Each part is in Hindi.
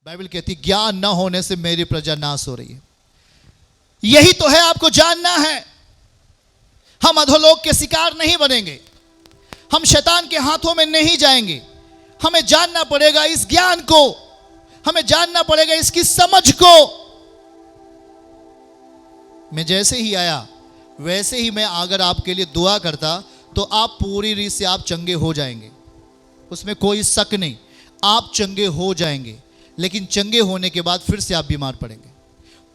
बाइबल कहती है ज्ञान न होने से मेरी प्रजा नाश हो रही है। यही तो है, आपको जानना है। हम अधोलोक के शिकार नहीं बनेंगे, हम शैतान के हाथों में नहीं जाएंगे। हमें जानना पड़ेगा इस ज्ञान को, हमें जानना पड़ेगा इसकी समझ को। मैं जैसे ही आया वैसे ही मैं अगर आपके लिए दुआ करता तो आप पूरी रीत से आप चंगे हो जाएंगे, उसमें कोई शक नहीं, आप चंगे हो जाएंगे। लेकिन चंगे होने के बाद फिर से आप बीमार पड़ेंगे।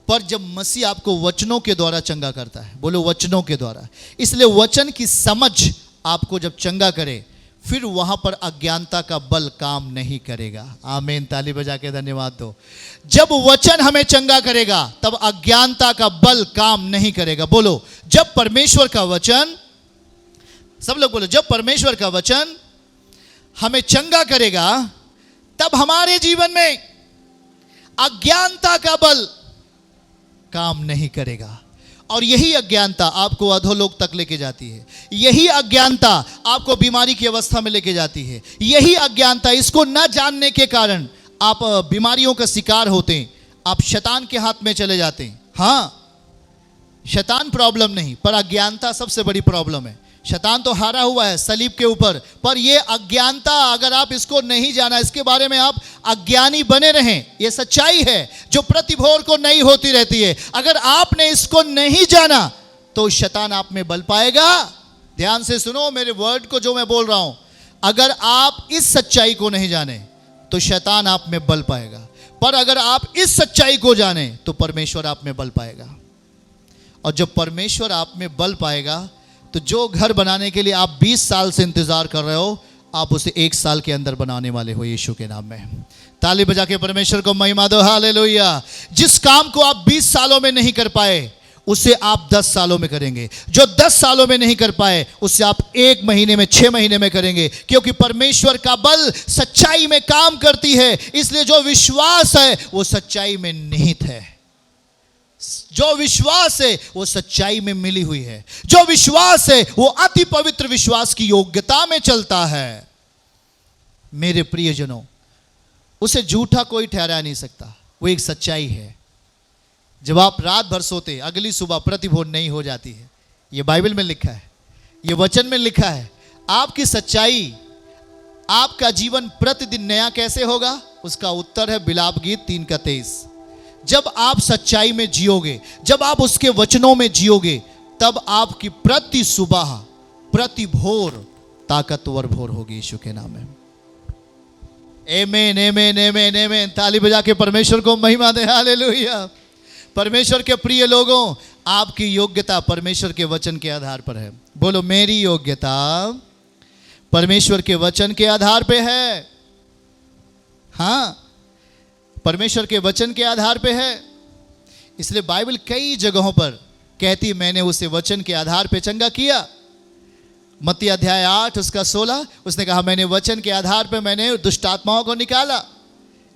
पर जब मसीह आपको वचनों के द्वारा चंगा करता है, बोलो वचनों के द्वारा, इसलिए वचन की समझ आपको जब चंगा करे फिर वहां पर अज्ञानता का बल काम नहीं करेगा। आमीन, ताली बजा के धन्यवाद दो। जब वचन हमें चंगा करेगा तब अज्ञानता का बल काम नहीं करेगा। बोलो, जब परमेश्वर का वचन, सब लोग बोलो, जब परमेश्वर का वचन हमें चंगा करेगा तब हमारे जीवन में अज्ञानता का बल काम नहीं करेगा। और यही अज्ञानता आपको अधोलोक तक लेके जाती है, यही अज्ञानता आपको बीमारी की अवस्था में लेके जाती है, यही अज्ञानता, इसको न जानने के कारण आप बीमारियों का शिकार होते हैं, आप शैतान के हाथ में चले जाते हैं। हाँ, शैतान प्रॉब्लम नहीं, पर अज्ञानता सबसे बड़ी प्रॉब्लम है। शैतान तो हारा हुआ है सलीब के ऊपर, पर यह अज्ञानता, अगर आप इसको नहीं जाना, इसके बारे में आप अज्ञानी बने रहें, यह सच्चाई है जो प्रतिभोर को नहीं होती रहती है। अगर आपने इसको नहीं जाना तो शैतान आप में बल पाएगा। ध्यान से सुनो मेरे वर्ड को जो मैं बोल रहा हूं, अगर आप इस सच्चाई को नहीं जाने तो शैतान आप में बल पाएगा, पर अगर आप इस सच्चाई को जाने तो परमेश्वर आप में बल पाएगा। और जब परमेश्वर आप में बल पाएगा तो जो घर बनाने के लिए आप 20 साल से इंतजार कर रहे हो, आप उसे 1 साल के अंदर बनाने वाले हो यीशु के नाम में। ताली बजा के परमेश्वर को महिमा दो, हालेलुया। जिस काम को आप 20 सालों में नहीं कर पाए उसे आप 10 सालों में करेंगे, जो 10 सालों में नहीं कर पाए उसे आप 1 महीने में, 6 महीने में करेंगे, क्योंकि परमेश्वर का बल सच्चाई में काम करती है। इसलिए जो विश्वास है वो सच्चाई में निहित है, जो विश्वास है वो सच्चाई में मिली हुई है, जो विश्वास है वो अति पवित्र विश्वास की योग्यता में चलता है। मेरे प्रियजनों, उसे झूठा कोई ठहरा नहीं सकता, वो एक सच्चाई है। जब आप रात भर सोते, अगली सुबह प्रतिभोर नहीं हो जाती है, ये बाइबल में लिखा है, ये वचन में लिखा है। आपकी सच्चाई, आपका जीवन प्रतिदिन नया कैसे होगा? उसका उत्तर है बिलाप गीत 3:23। जब आप सच्चाई में जियोगे, जब आप उसके वचनों में जियोगे, तब आपकी प्रति सुबह, प्रति भोर ताकतवर भोर होगी यीशु के नाम में। आमीन, आमीन, आमीन, आमीन। ताली बजा के परमेश्वर को महिमा दे, हालेलुया। परमेश्वर के प्रिय लोगों, आपकी योग्यता परमेश्वर के वचन के आधार पर है। बोलो, मेरी योग्यता परमेश्वर के वचन के आधार पे है। हाँ, परमेश्वर के वचन के आधार पे है। इसलिए बाइबल कई जगहों पर कहती है मैंने उसे वचन के आधार पे चंगा किया। मत्ती अध्याय 8 उसका 16, उसने कहा मैंने वचन के आधार पे मैंने दुष्ट आत्माओं को निकाला।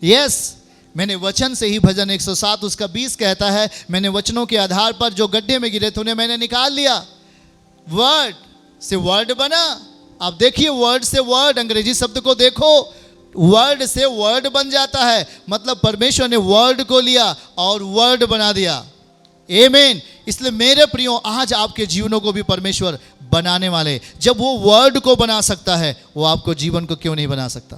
यस, मैंने वचन से ही, भजन 107 उसका 20 कहता है, मैंने वचनों के आधार पर जो गड्ढे में गिरे थे उन्हें मैंने निकाल लिया। वर्ड से वर्ड बना। आप देखिए, वर्ड से वर्ड, अंग्रेजी शब्द को देखो, वर्ड से वर्ड बन जाता है। मतलब परमेश्वर ने वर्ड को लिया और वर्ड बना दिया। आमीन। इसलिए मेरे प्रियो, आज आपके जीवनों को भी परमेश्वर बनाने वाले। जब वो वर्ड को बना सकता है, वो आपको जीवन को क्यों नहीं बना सकता?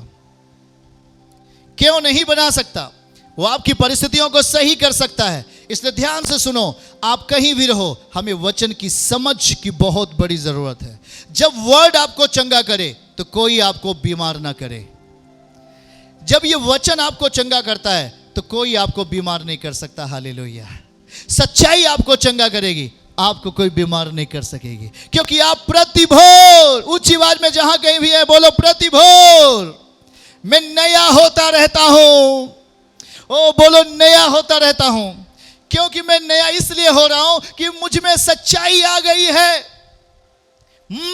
क्यों नहीं बना सकता? वो आपकी परिस्थितियों को सही कर सकता है। इसलिए ध्यान से सुनो, आप कहीं भी रहो, हमें वचन की समझ की बहुत बड़ी जरूरत है। जब वर्ड आपको चंगा करे तो कोई आपको बीमार ना करे। जब ये वचन आपको चंगा करता है तो कोई आपको बीमार नहीं कर सकता। हालेलुया। सच्चाई आपको चंगा करेगी, आपको कोई बीमार नहीं कर सकेगी, क्योंकि आप प्रतिभोर, ऊंची आवाज में जहां कहीं भी है बोलो, प्रतिभोर मैं नया होता रहता हूं। ओ बोलो, नया होता रहता हूं। क्योंकि मैं नया इसलिए हो रहा हूं कि मुझ में सच्चाई आ गई है,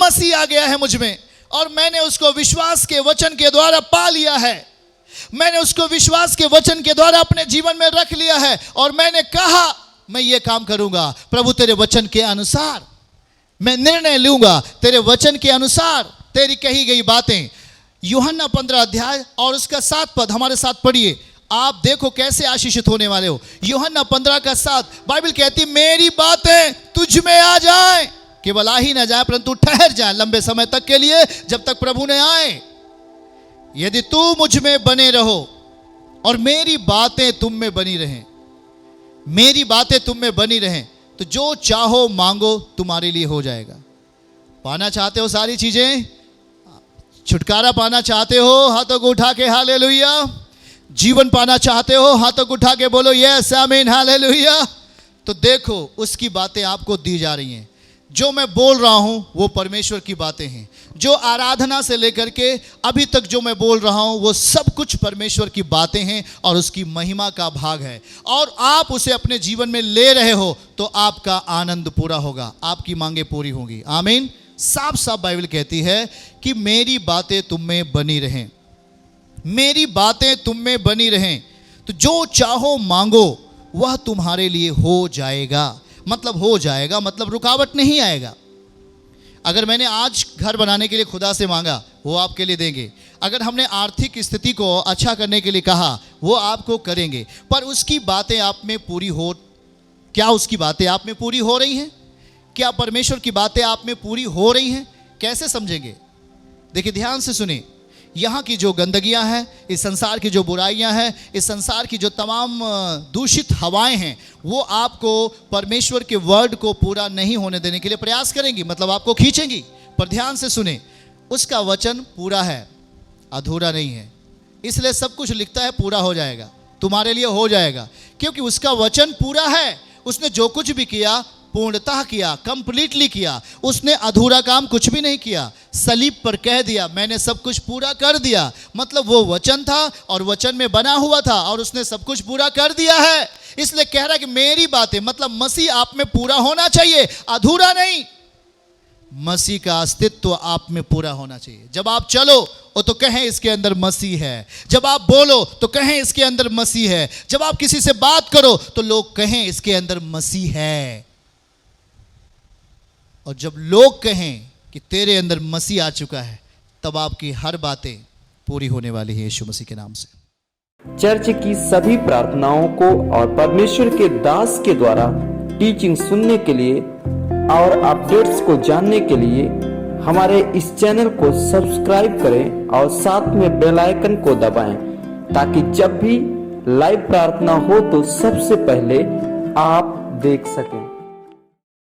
मसीह आ गया है मुझ में, और मैंने उसको विश्वास के वचन के द्वारा पा लिया है। मैंने उसको विश्वास के वचन के द्वारा अपने जीवन में रख लिया है, और मैंने कहा मैं ये काम करूंगा प्रभु, तेरे वचन के अनुसार मैं निर्णय लूंगा, तेरे वचन के अनुसार तेरी कही गई बातें। यूहन्ना 15 अध्याय और उसका 7 पद हमारे साथ पढ़िए। आप देखो कैसे आशीषित होने वाले हो। यूहन्ना 15:7 बाइबल कहती मेरी बातें तुझ में आ जाए, केवल आ ही ना जाए परंतु ठहर जाए लंबे समय तक के लिए, जब तक प्रभु ने आए। यदि तू मुझ में बने रहो और मेरी बातें तुम में बनी रहें, मेरी बातें तुम में बनी रहें, तो जो चाहो मांगो तुम्हारे लिए हो जाएगा। पाना चाहते हो सारी चीजें, छुटकारा पाना चाहते हो, हाथों को उठा के हालेलुया। जीवन पाना चाहते हो, हाथों को उठा के बोलो यस आमीन हालेलुया। तो देखो उसकी बातें आपको दी जा रही हैं। जो मैं बोल रहा हूं वो परमेश्वर की बातें हैं। जो आराधना से लेकर के अभी तक जो मैं बोल रहा हूं वो सब कुछ परमेश्वर की बातें हैं और उसकी महिमा का भाग है, और आप उसे अपने जीवन में ले रहे हो तो आपका आनंद पूरा होगा, आपकी मांगे पूरी होंगी। आमीन। साफ साफ बाइबल कहती है कि मेरी बातें तुम में बनी रहें, मेरी बातें तुम में बनी रहें, तो जो चाहो मांगो वह तुम्हारे लिए हो जाएगा। मतलब हो जाएगा मतलब रुकावट नहीं आएगा। अगर मैंने आज घर बनाने के लिए खुदा से मांगा वो आपके लिए देंगे। अगर हमने आर्थिक स्थिति को अच्छा करने के लिए कहा वो आपको करेंगे। पर उसकी बातें आप में पूरी हो, क्या उसकी बातें आप में पूरी हो रही हैं? क्या परमेश्वर की बातें आप में पूरी हो रही हैं? कैसे समझेंगे? देखिए ध्यान से सुने। यहाँ की जो गंदगियाँ हैं, इस संसार की जो बुराइयाँ हैं, इस संसार की जो तमाम दूषित हवाएं हैं, वो आपको परमेश्वर के वर्ड को पूरा नहीं होने देने के लिए प्रयास करेंगी, मतलब आपको खींचेंगी। पर ध्यान से सुने, उसका वचन पूरा है, अधूरा नहीं है। इसलिए सब कुछ लिखता है पूरा हो जाएगा, तुम्हारे लिए हो जाएगा, क्योंकि उसका वचन पूरा है। उसने जो कुछ भी किया पूर्णतः किया, कंप्लीटली किया। उसने अधूरा काम कुछ भी नहीं किया। सलीब पर कह दिया मैंने सब कुछ पूरा कर दिया, मतलब वो वचन था और वचन में बना हुआ था और उसने सब कुछ पूरा कर दिया है। इसलिए कह रहा है कि मेरी बातें, मतलब मसीह आप में पूरा होना चाहिए, अधूरा नहीं। मसीह का अस्तित्व आप में पूरा होना चाहिए। जब आप चलो तो कहें इसके अंदर मसीह है, जब आप बोलो तो कहें इसके अंदर मसीह है, जब आप किसी से बात करो तो लोग कहें इसके अंदर मसीह है। और जब लोग कहें कि तेरे अंदर मसीह आ चुका है, तब आपकी हर बातें पूरी होने वाली है यीशु मसीह के नाम से। चर्च की सभी प्रार्थनाओं को और परमेश्वर के दास के द्वारा टीचिंग सुनने के लिए और अपडेट्स को जानने के लिए हमारे इस चैनल को सब्सक्राइब करें और साथ में बेल आइकन को दबाएं, ताकि जब भी लाइव प्रार्थना हो तो सबसे पहले आप देख सकें।